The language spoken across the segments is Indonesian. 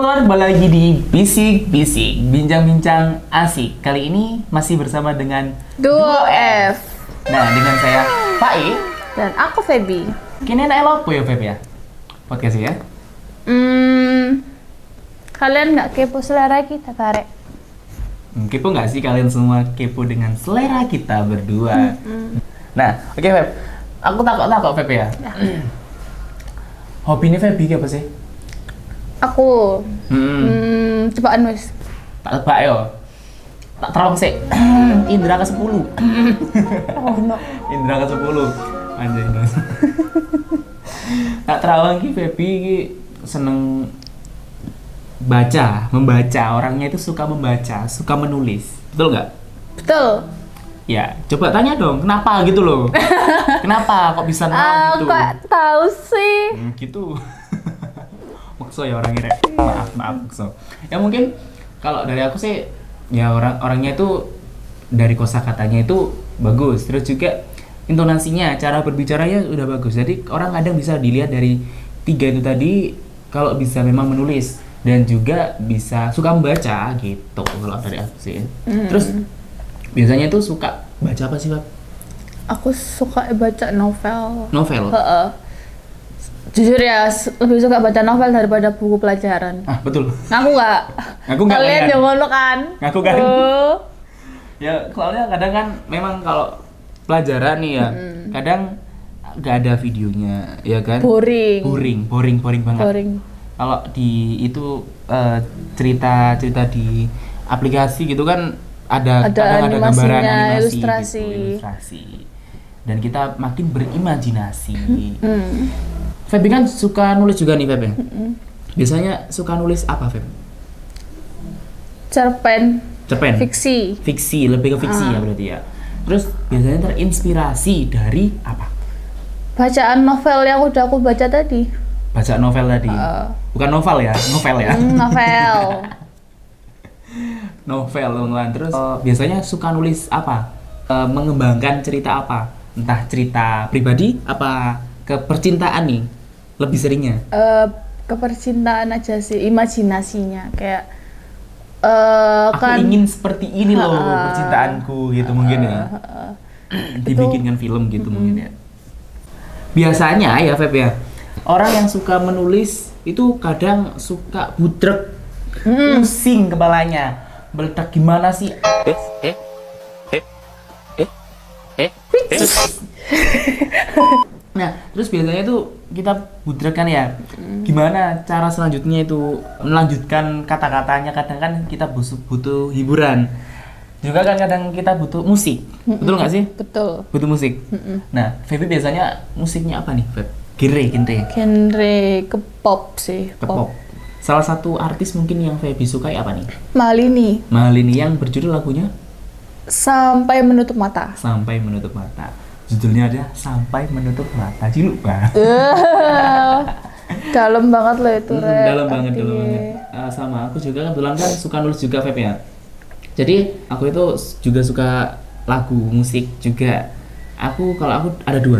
teman-teman, kembali lagi di Bisik-Bisik, bincang-bincang asik. Kali ini masih bersama dengan Duo F. Nah, dengan saya Fai. Dan aku Feby. Kini enak apa ya Feb ya? Podcast ya? Kalian nggak kepo selera kita, Karek? Kepo nggak sih kalian semua kepo dengan selera kita berdua? Nah, oke Feb. Aku takut Feb ya. Hobi ini Feby apa sih? Aku. Cepaan wis. Tak tebak yo. Tak terong sih. Indra ke-10. Oh no. Indra ke-10. Anjay. Tak terawang ki Feby ki seneng membaca. Orangnya itu suka membaca, suka menulis. Betul nggak? Betul. Ya, coba tanya dong, kenapa gitu loh? Kenapa kok bisa nalar gitu? Kok tahu sih? Gitu. Makso ya orangnya, Rek. Maaf makso. Ya mungkin kalau dari aku sih ya orangnya itu dari kosakatanya itu bagus, terus juga intonasinya, cara berbicaranya udah bagus. Jadi orang kadang bisa dilihat dari 3 itu tadi kalau bisa memang menulis dan juga bisa suka membaca gitu kalau dari aku sih. Terus biasanya tuh suka baca apa sih, Pak? Aku suka baca novel. Novel? Heeh. Jujur ya, lebih suka baca novel daripada buku pelajaran. Ah, betul. Ngaku nggak? Ngaku nggak, Kalian kan? yang ngono kan? Ngaku kan? Oh. Ya, soalnya kadang kan memang kalau pelajaran nih ya, kadang nggak ada videonya, ya kan? Boring Boring banget. Boring. Kalau di itu cerita di aplikasi gitu kan kadang ada gambaran animasi, ilustrasi. gitu, ilustrasi. Dan kita makin berimajinasi. Feby kan suka nulis juga nih, Feb ya? Biasanya suka nulis apa, Feb? Cerpen. Fiksi, lebih ke fiksi ya berarti ya. Terus biasanya terinspirasi dari apa? Bacaan novel yang udah aku baca tadi. Baca novel tadi? Bukan novel ya? Novel ya? Novel. Novel, teman-teman. Terus biasanya suka nulis apa? Mengembangkan cerita apa? Entah cerita pribadi, apa ke percintaan nih? Lebih seringnya? Kepercintaan aja sih, imajinasinya kayak aku ingin seperti ini loh percintaanku gitu mungkin ya. Dibikinkan film gitu mungkin ya. Biasanya ya Feb ya, orang yang suka menulis itu kadang suka budrek, pusing kepalanya, meledak gimana sih? Nah, terus biasanya tuh kita budrek kan ya, gimana cara selanjutnya itu melanjutkan kata-katanya. Kadang kan kita butuh hiburan, juga kan kadang kita butuh musik, betul nggak sih? Betul. Butuh musik. Nah, Feby biasanya musiknya apa nih, Feb? Genre ke pop sih. Ke pop. Salah satu artis mungkin yang Feby sukai apa nih? Malini. Yang berjudul lagunya Sampai Menutup Mata. Sampai Menutup Mata. Judulnya ada Sampai Menutup Mata. Lupa. Dalam banget loh itu, Rek. Dalam banget. Sama aku juga kebetulan kan suka nulis juga, Feb ya. Jadi aku itu juga suka lagu musik juga. Kalau aku ada 2,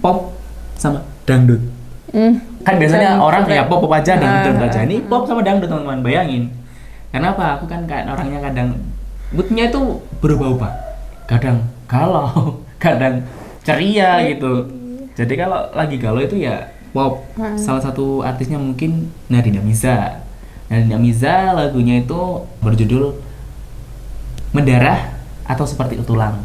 pop sama dangdut. Kan biasanya orang ya pop aja, dangdut aja. Ini pop sama dangdut, teman-teman, bayangin. Kenapa? Aku kan orangnya kadang moodnya itu berubah-ubah. Kadang galau, kadang ceria gitu. Jadi kalau lagi galau itu ya pop. Salah satu artisnya mungkin Nadine Amiza. Lagunya itu berjudul Mendarah atau Seperti Tulang.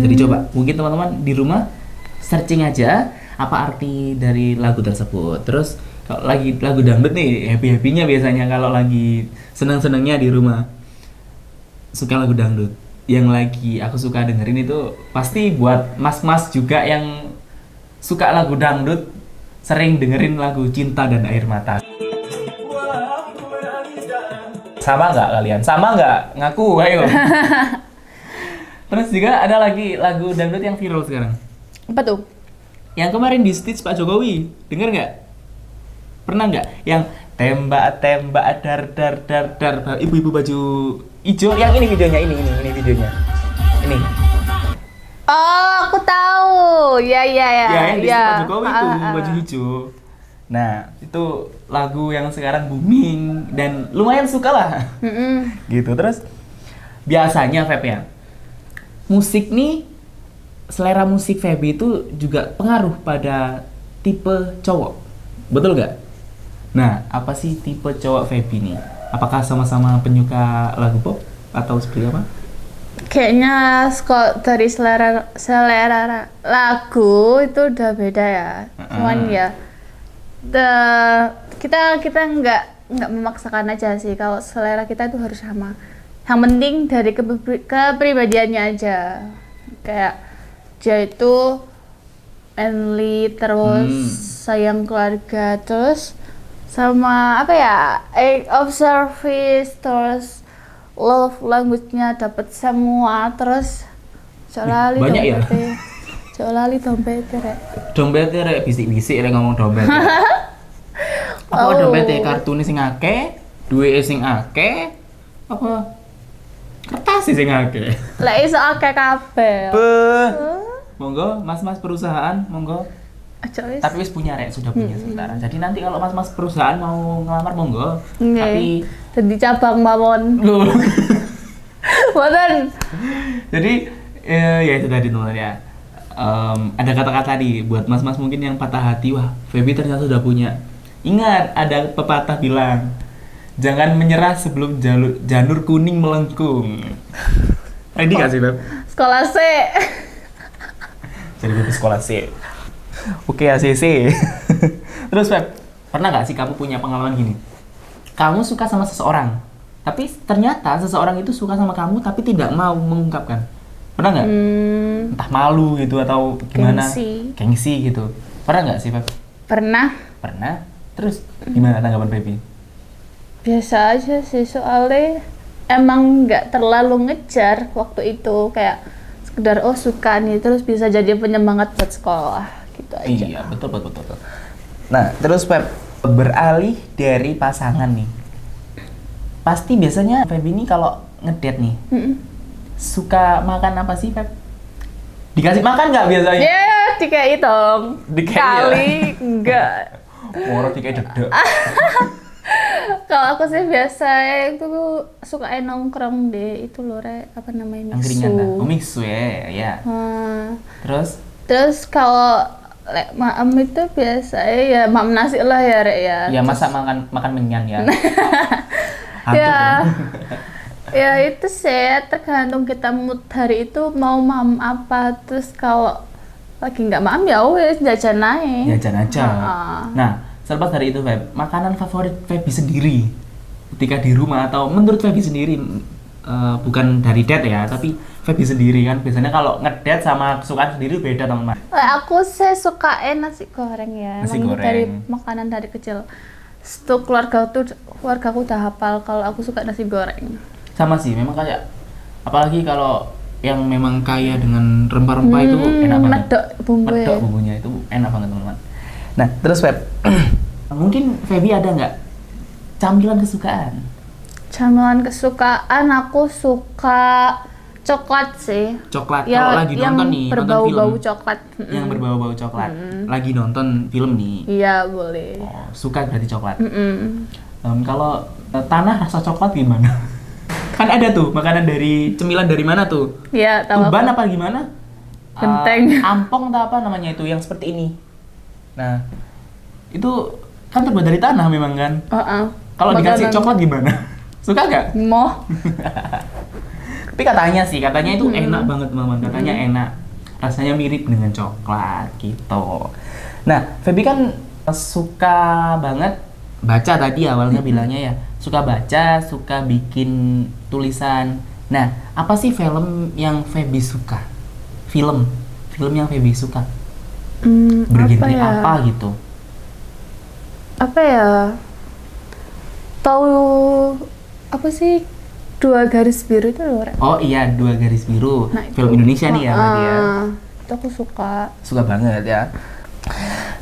Jadi coba mungkin teman-teman di rumah searching aja apa arti dari lagu tersebut. Terus kalau lagi lagu dangdut nih, happy-happynya biasanya kalau lagi senang-senangnya di rumah suka lagu dangdut. Yang lagi aku suka dengerin itu pasti buat mas-mas juga yang suka lagu dangdut, sering dengerin lagu Cinta dan Air Mata. Sama nggak kalian? Sama nggak? Ngaku, ayo. Terus juga ada lagi lagu dangdut yang viral sekarang. Apa tuh? Yang kemarin di stage Pak Jokowi, denger nggak? Pernah nggak? Yang tembak dar ibu-ibu baju hijau. Yang ini videonya, ini videonya. Ini. Oh, aku tahu. Ya. Ya, yang di Pak Jokowi itu baju hijau. Nah, itu lagu yang sekarang booming dan lumayan suka lah. Gitu. Terus biasanya Feb ya, musik nih, selera musik Feby itu juga pengaruh pada tipe cowok. Betul nggak? Nah, apa sih tipe cowok Feby nih? Apakah sama-sama penyuka lagu pop atau seperti apa? Kayaknya kok dari selera lagu itu udah beda ya. Cuman ya kita nggak memaksakan aja sih kalau selera kita itu harus sama. Yang penting dari kepribadiannya aja. Kayak dia itu manly, terus sayang keluarga, terus sama apa ya, act of service, terus love language-nya dapat semua, terus jolali banyak ya? Jolali dompetnya rek. Dompetnya rek bisik-bisik rek ngomong dompet. Apa dompetnya kartune sing akeh, duwe sing akeh, apa kertas sing akeh. Lek iso akeh kabeh. Monggo mas-mas perusahaan, monggo. Tapi wis punya rek, sudah punya sementara. Jadi nanti kalau mas-mas perusahaan mau ngelamar monggo. Tapi jadi cabang mawon. Boten. Jadi ya itu tadi teman ya. Ada kata-kata nih buat mas-mas mungkin yang patah hati, wah Feby ternyata sudah punya. Ingat, ada pepatah bilang, jangan menyerah sebelum janur kuning melengkung. Ini gak sih Feb? Sekolah C. Jadi Feby sekolah C. Oke ACC. Terus Feb, pernah gak sih kamu punya pengalaman gini? Kamu suka sama seseorang, tapi ternyata seseorang itu suka sama kamu tapi tidak mau mengungkapkan. Pernah nggak? Entah malu gitu atau gimana? Gengsi gitu. Pernah nggak sih Feb? Pernah. Terus gimana tanggapan Feby? Biasa aja sih, soalnya emang nggak terlalu ngejar waktu itu, kayak sekedar oh suka nih, terus bisa jadi penyemangat buat sekolah gitu aja. Iya betul. Nah terus Feb, beralih dari pasangan nih, pasti biasanya Feby ini kalau ngedate nih suka makan apa sih Feb? Dikasih makan nggak biasanya? Ya dikai dong. Kali enggak. Moro dikai dedek. Kalau aku sih biasa itu suka nongkrong deh, itu loh Rek, apa namanya, Angkringan. Mixu ya. Terus kalau maem itu biasa ya maem nasi lah ya Rek ya. Ya masa makan menyan ya. Ya itu sih tergantung kita mood hari itu mau maem apa. Terus kalau lagi nggak maem ya wes jajan aja. Nah selepas dari itu Feb, makanan favorit Feby sendiri ketika di rumah atau menurut Feby sendiri, bukan dari date ya, tapi Feby sendiri kan biasanya kalau ngedate sama kesukaan sendiri beda teman-teman. Aku sih suka nasi goreng ya. Nasi goreng. Dari makanan dari kecil. Stok keluargaku udah hafal kalau aku suka nasi goreng. Sama sih, memang kayak apalagi kalau yang memang kaya dengan rempah-rempah itu enak banget. Medok bumbunya itu enak banget teman-teman. Nah terus Feb, mungkin Feby ada nggak camilan kesukaan? Camilan kesukaan aku suka coklat sih. Coklat. Kalau lagi nonton nih, berbau-bau coklat. Yang berbau-bau coklat. Lagi nonton film nih. Iya boleh. Oh, suka berarti coklat. Kalau tanah rasa coklat gimana? Kan ada tuh makanan dari cemilan dari mana tuh? Iya, tahu. Tuban apa gimana? Genteng. Ampong atau apa namanya itu yang seperti ini. Nah, itu kan terbuat dari tanah memang kan? Kalau dikasih coklat gimana? Suka nggak? Moh. Tapi katanya itu enak banget teman-teman. Katanya enak. Rasanya mirip dengan coklat gitu. Nah, Feby kan suka banget baca tadi awalnya bilangnya ya. Suka baca, suka bikin tulisan. Nah, apa sih film yang Feby suka? Film yang Feby suka? Bergenre apa gitu? Apa ya? Tahu apa sih? 2 garis biru itu loh. Oh iya, 2 garis biru. Nah, film Indonesia nih ya berarti ya. Itu aku suka. Suka banget ya.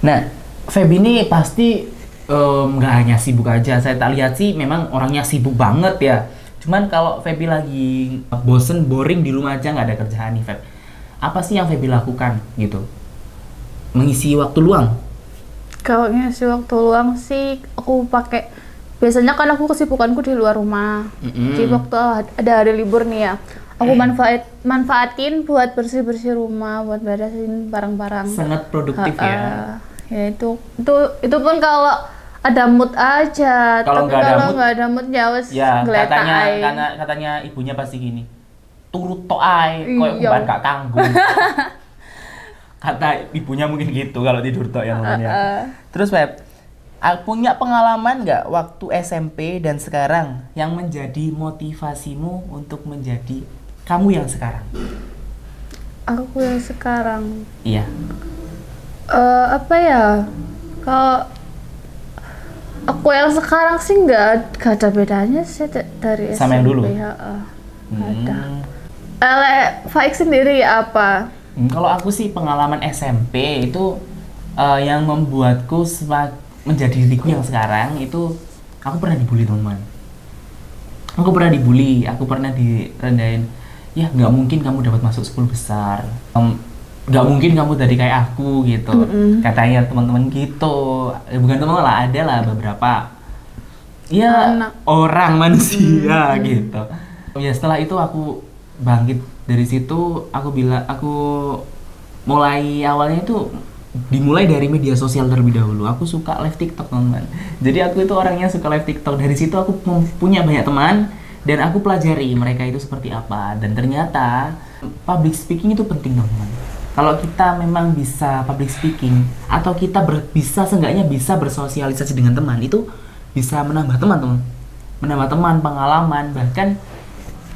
Nah, Feby ini pasti nggak hanya sibuk aja. Saya tak lihat sih memang orangnya sibuk banget ya. Cuman kalau Feby lagi bosen, boring di rumah aja nggak ada kerjaan nih Feb, apa sih yang Feby lakukan gitu? Mengisi waktu luang? Kalau ngisi waktu luang sih aku pakai, biasanya kan aku kesibukanku di luar rumah. Jadi waktu ada hari libur nih ya, aku manfaatin buat bersih-bersih rumah, buat beresin barang-barang. Sangat produktif ya. Ya itu pun kalau ada mood aja. Kalau tapi nggak ada kalau mood, nggak ada mood ya wes Ya, geletak ae. katanya ibunya pasti gini. Turut tok ae, koyo Iya. umban gak tanggung. Kata ibunya mungkin gitu kalau tidur tok yang namanya. Terus Feb, punya pengalaman nggak waktu SMP dan sekarang yang menjadi motivasimu untuk menjadi kamu yang sekarang? Aku yang sekarang Iya. apa ya? Kalau aku yang sekarang sih nggak ada bedanya sih dari Sama yang dulu? SMP. Ada. Faik sendiri apa? Kalau aku sih pengalaman SMP itu yang membuatku menjadi diriku yang sekarang itu aku pernah dibully teman-teman. Aku pernah dibully, aku pernah direndahin. Ya nggak mungkin kamu dapat masuk 10 besar. Nggak mungkin kamu jadi kayak aku gitu. Katanya teman-teman gitu. Bukan teman lah, ada lah beberapa. Ya orang manusia gitu. Ya setelah itu aku bangkit dari situ, aku mulai awalnya itu dimulai dari media sosial terlebih dahulu. Aku suka live TikTok teman-teman. Jadi aku itu orangnya suka live TikTok. Dari situ aku punya banyak teman dan aku pelajari mereka itu seperti apa. Dan ternyata public speaking itu penting teman-teman. Kalau kita memang bisa public speaking atau kita seenggaknya bisa bersosialisasi dengan teman, itu bisa menambah teman, menambah teman, pengalaman, bahkan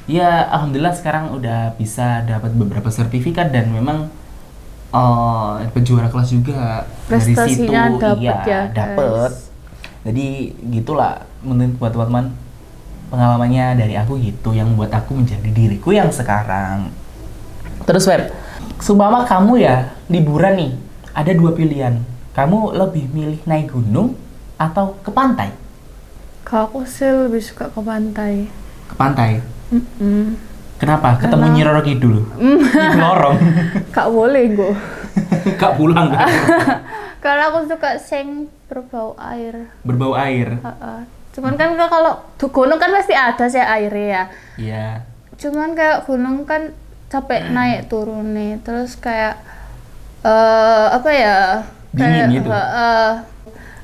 ya alhamdulillah sekarang udah bisa dapat beberapa sertifikat dan memang penjuara kelas juga. Prestasinya dari situ dapet ya, dapet. Jadi gitulah menurut buat teman-teman, pengalamannya dari aku gitu yang buat aku menjadi diriku yang sekarang. Terus Web, seumpama kamu ya liburan nih, ada dua pilihan, kamu lebih milih naik gunung atau ke pantai? Kalau aku sih lebih suka ke pantai. Ke pantai? Kenapa? Ketemu Nyi Roro Kidul? Nyi Blorong? Gak boleh gue. Gak pulang kan? Karena aku suka sing berbau air. Berbau air? Cuman kan kalau di gunung kan pasti ada sih airnya ya. Iya. Cuman kayak gunung kan capek naik turun nih. Terus kayak apa ya? Dingin gitu?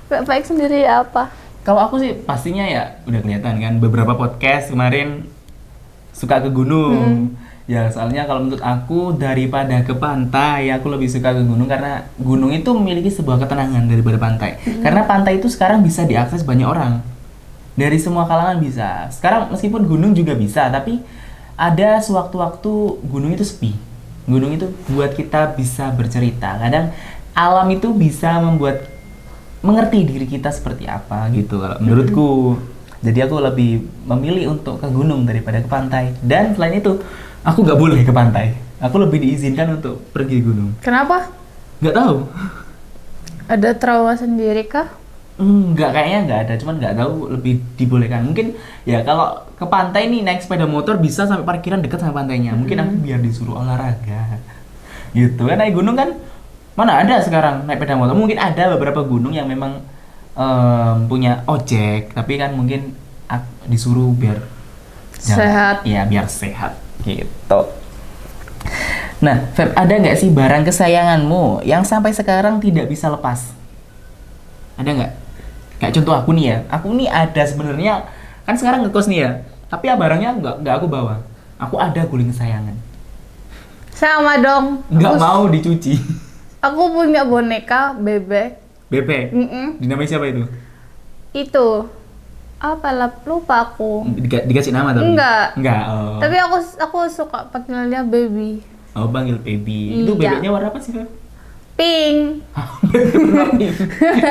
Baik sendiri apa? Kalau aku sih pastinya ya udah kelihatan kan, beberapa podcast kemarin suka ke gunung. Ya soalnya kalau menurut aku daripada ke pantai, aku lebih suka ke gunung karena gunung itu memiliki sebuah ketenangan daripada pantai. Karena pantai itu sekarang bisa diakses banyak orang. Dari semua kalangan bisa. Sekarang meskipun gunung juga bisa, tapi ada sewaktu-waktu gunung itu sepi. Gunung itu buat kita bisa bercerita. Kadang alam itu bisa membuat mengerti diri kita seperti apa gitu kalau menurutku. Jadi aku lebih memilih untuk ke gunung daripada ke pantai. Dan selain itu, aku nggak boleh ke pantai. Aku lebih diizinkan untuk pergi ke gunung. Kenapa? Nggak tahu. Ada trauma sendiri kah? Nggak, kayaknya nggak ada. Cuman nggak tahu lebih dibolehkan. Mungkin ya kalau ke pantai nih naik sepeda motor bisa sampai parkiran dekat sama pantainya. Mungkin aku biar disuruh olahraga. Gitu kan, naik gunung kan mana ada sekarang naik sepeda motor. Mungkin ada beberapa gunung yang memang punya ojek, tapi kan mungkin disuruh biar Sehat. Iya, biar sehat gitu. Nah, Feb, ada nggak sih barang kesayanganmu yang sampai sekarang tidak bisa lepas? Ada nggak? Kayak contoh aku nih ya, aku nih ada sebenarnya kan sekarang ngekos nih ya, tapi ya barangnya nggak aku bawa. Aku ada guling kesayangan. Sama dong. Nggak mau dicuci. Aku punya boneka bebek. Bebek? Dinamai siapa itu? Itu apa lah, lupa aku. Dikasih nama tapi? Enggak. Oh. Tapi aku suka panggilnya baby. Oh, panggil baby. Itu Iya. bebeknya warna apa sih, Feb? Pink. Warna pink.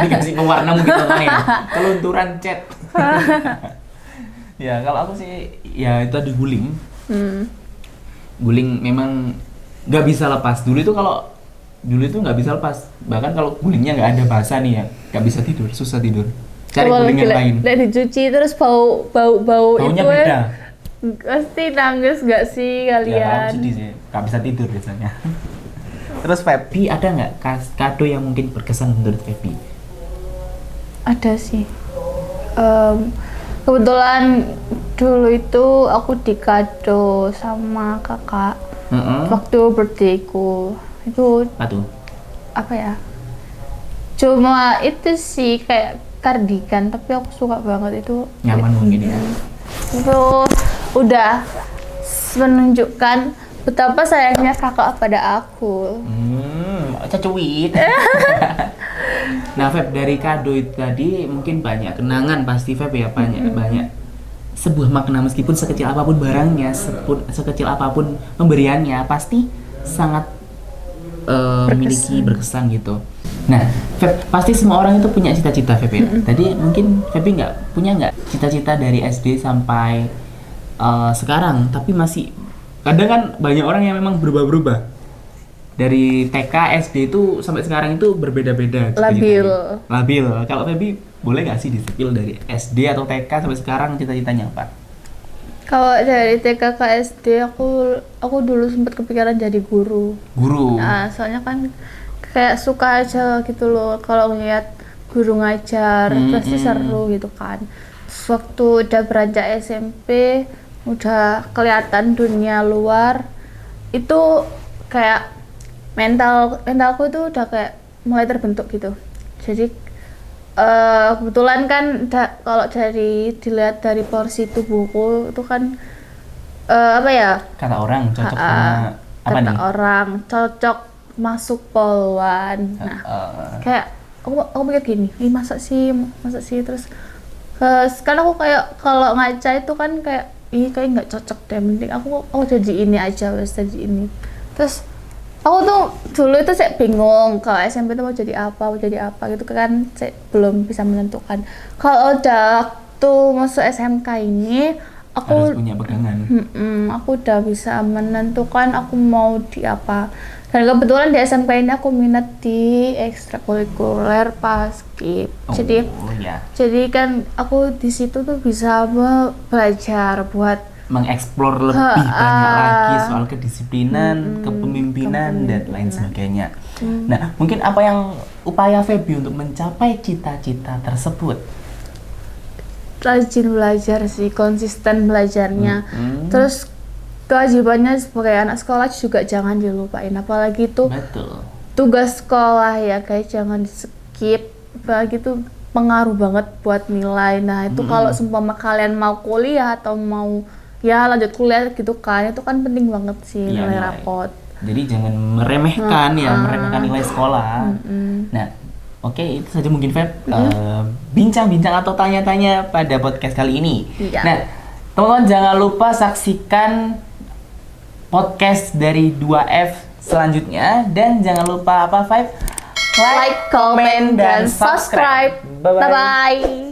Dikasih pewarna mungkin namanya ya. Kelunturan cat. Ya, kalau aku sih ya itu tadi guling. Guling memang nggak bisa lepas. Dulu itu nggak bisa lepas. Bahkan kalau gulingnya nggak ada basah nih ya, nggak bisa tidur, susah tidur. Cari guling yang lain. Lihat dicuci terus bau Baunya itu beda. Pasti nangis gak sih Ya, kalau aku kalian? sedih sih, nggak bisa tidur biasanya. Terus Feby, ada nggak kado yang mungkin berkesan menurut Feby? Ada sih. Kebetulan dulu itu aku dikado sama kakak waktu birthdayku. Itu Aduh. apa ya? Cuma itu sih kayak kardigan, tapi aku suka banget itu. Nyaman mungkin ya. Itu udah menunjukkan betapa sayangnya kakak pada aku. Cacuit. Nah, Feb, dari kado itu tadi mungkin banyak kenangan pasti, Feb, ya, banyak sebuah makna, meskipun sekecil apapun barangnya, sekecil apapun pemberiannya, pasti sangat memiliki berkesan gitu. Nah, Feb, pasti semua orang itu punya cita-cita, Feb, ya. Tadi mungkin Feb punya nggak cita-cita dari SD sampai sekarang, tapi masih kadang kan banyak orang yang memang berubah-berubah. Dari TK, SD itu sampai sekarang itu berbeda-beda. Labil. Kalau Febi boleh nggak sih disipil dari SD atau TK sampai sekarang cita-citanya apa? Kalau dari TK ke SD aku dulu sempat kepikiran jadi guru. Nah, soalnya kan kayak suka aja gitu loh kalau ngeliat guru ngajar, pasti seru gitu kan. Terus waktu udah beranjak SMP, udah kelihatan dunia luar, itu kayak mentalku tuh udah kayak mulai terbentuk gitu. Jadi kebetulan kan kalau dilihat dari porsi tubuhku itu kan apa ya? Kata orang cocok sama apa nih? Kata orang cocok masuk polwan. Nah, kayak aku mikir gini, masa sih terus kan aku kayak kalau ngaca itu kan kayak kayak nggak cocok deh, mending aku jadi ini aja, wes jadi ini. Terus aku tuh dulu itu saya bingung kalau SMP itu mau jadi apa gitu kan, saya belum bisa menentukan. Kalau udah waktu masuk SMK ini aku harus punya pegangan. Aku udah bisa menentukan aku mau di apa. Dan kebetulan di SMK ini aku minat di ekstrakurikuler paskib. Jadi kan aku di situ tuh bisa belajar buat mengeksplor lebih banyak lagi soal kedisiplinan, kepemimpinan dan lain sebagainya. Nah, mungkin apa yang upaya Febi untuk mencapai cita-cita tersebut? Rajin belajar sih, konsisten belajarnya. Terus kewajibannya sebagai anak sekolah juga jangan dilupain, apalagi itu tugas sekolah ya guys, jangan di skip, apalagi itu pengaruh banget buat nilai. Nah itu kalau seumpama kalian mau kuliah atau mau ya lanjut kuliah gitu kan, itu kan penting banget sih nilai rapot. Jadi jangan meremehkan meremehkan nilai sekolah. Nah, oke, itu saja mungkin Feb bincang-bincang atau tanya-tanya pada podcast kali ini. Nah, teman-teman jangan lupa saksikan podcast dari 2F selanjutnya, dan jangan lupa apa, Feb? Like, comment, dan subscribe. Bye-bye.